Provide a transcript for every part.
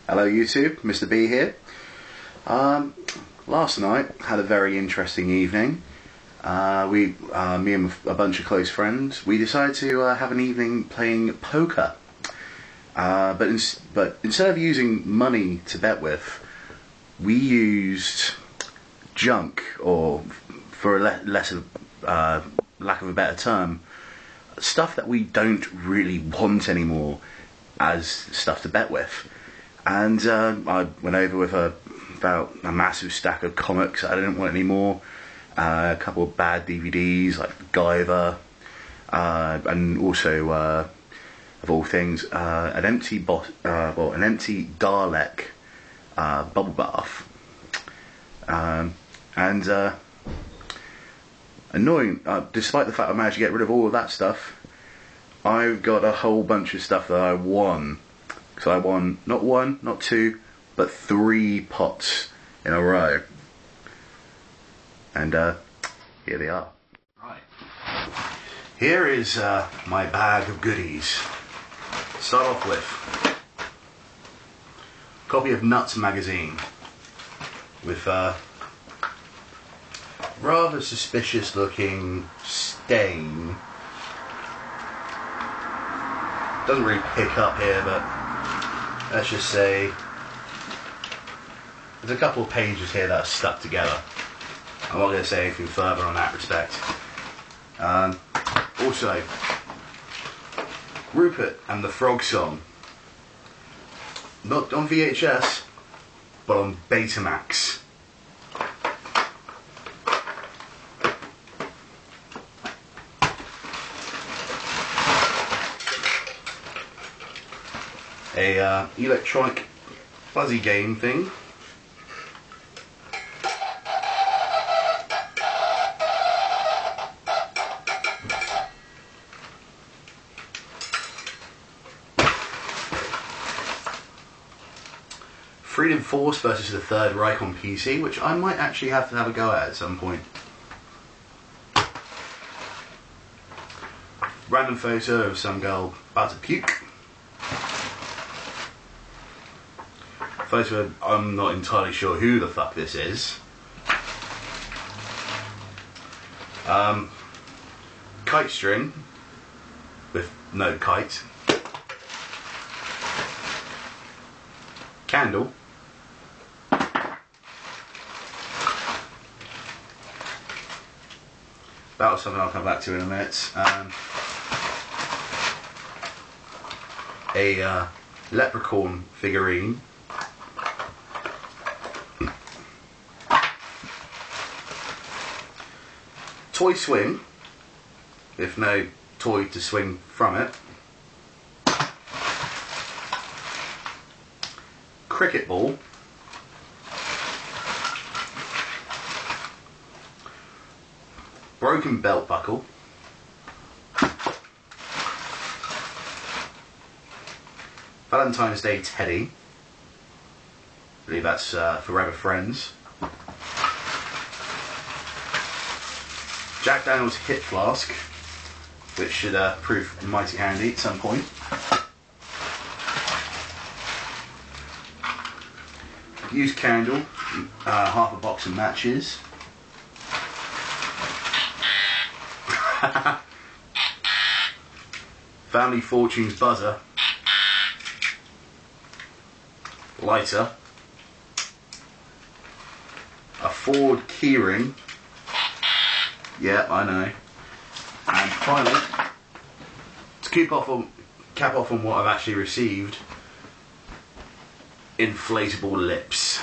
Hello YouTube, Mr. B here. Last night had a very interesting evening. Me and a bunch of close friends, we decided to have an evening playing poker. But instead of using money to bet with, we used junk, or for a lack of a better term, stuff that we don't really want anymore as stuff to bet with. And I went over with about a massive stack of comics that I didn't want anymore, a couple of bad DVDs like Guyver, and also, of all things, an empty Dalek bubble bath, and annoying. Despite the fact I managed to get rid of all of that stuff, I've got a whole bunch of stuff that I won. So I won not one, not two, but 3 pots in a row. And here they are. Right. Here is my bag of goodies. Start off with a copy of Nuts magazine with rather suspicious looking stain. Doesn't really pick up here, but let's just say there's a couple of pages here that are stuck together. I'm not going to say anything further on that respect. Also, Rupert and the Frog Song. Not on VHS, but on Betamax. A electronic fuzzy game thing. Freedom Force versus the Third Reich on PC, which I might actually have to have a go at some point. Random photo of some girl about to puke. Photo of, I'm not entirely sure who the fuck this is. Kite string with no kite. Candle. That was something I'll come back to in a minute. A leprechaun figurine. Toy swing, if no toy to swing from it. Cricket ball. Broken belt buckle. Valentine's Day teddy. I believe that's Forever Friends. Jack Daniel's hip flask, which should prove mighty handy at some point. Used candle, half a box of matches. Family Fortunes buzzer. Lighter. A Ford keyring. Yeah, I know. And finally, to cap off on what I've actually received, inflatable lips.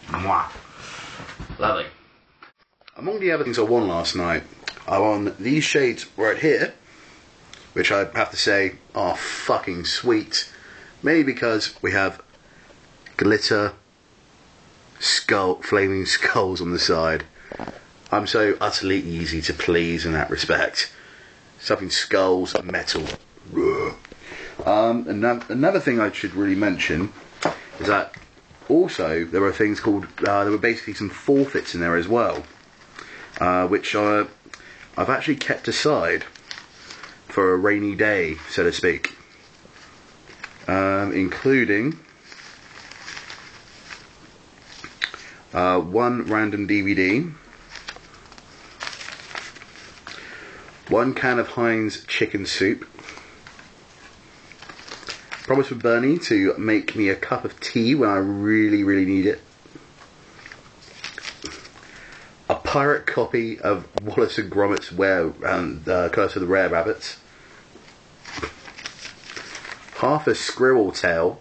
Mwah. Lovely. Among the other things I won last night, I won these shades right here, which I have to say are fucking sweet. Mainly because we have glitter flaming skulls on the side. I'm so utterly easy to please in that respect. Something skulls, metal. Another thing I should really mention is that also there are things called, there were basically some forfeits in there as well, which I've actually kept aside for a rainy day, so to speak. Including one random DVD, one can of Heinz chicken soup, promise from Bernie to make me a cup of tea when I really, really need it, a pirate copy of Wallace and Gromit's Curse of the Rare Rabbits, half a squirrel tail,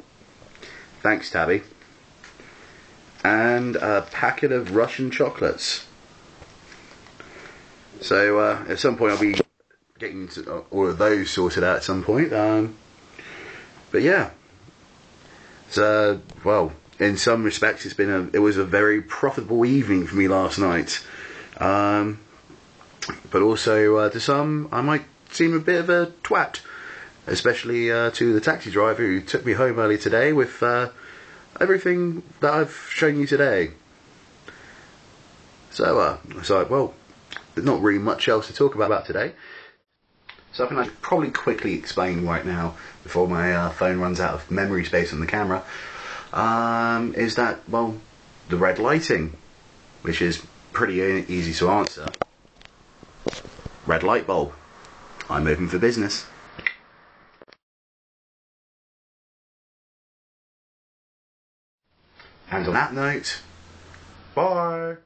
thanks Tabby, and a packet of Russian chocolates. So at some point I'll be getting all of those sorted out at some point. But yeah, so well, in some respects it was a very profitable evening for me last night. But also to some I might seem a bit of a twat, especially to the taxi driver who took me home early today with everything that I've shown you today. So it's like, well, there's not really much else to talk about today. So I think I should probably quickly explain right now, before my phone runs out of memory space on the camera, is that, well, the red lighting, which is pretty easy to answer. Red light bulb. I'm open for business. And on that note, bye!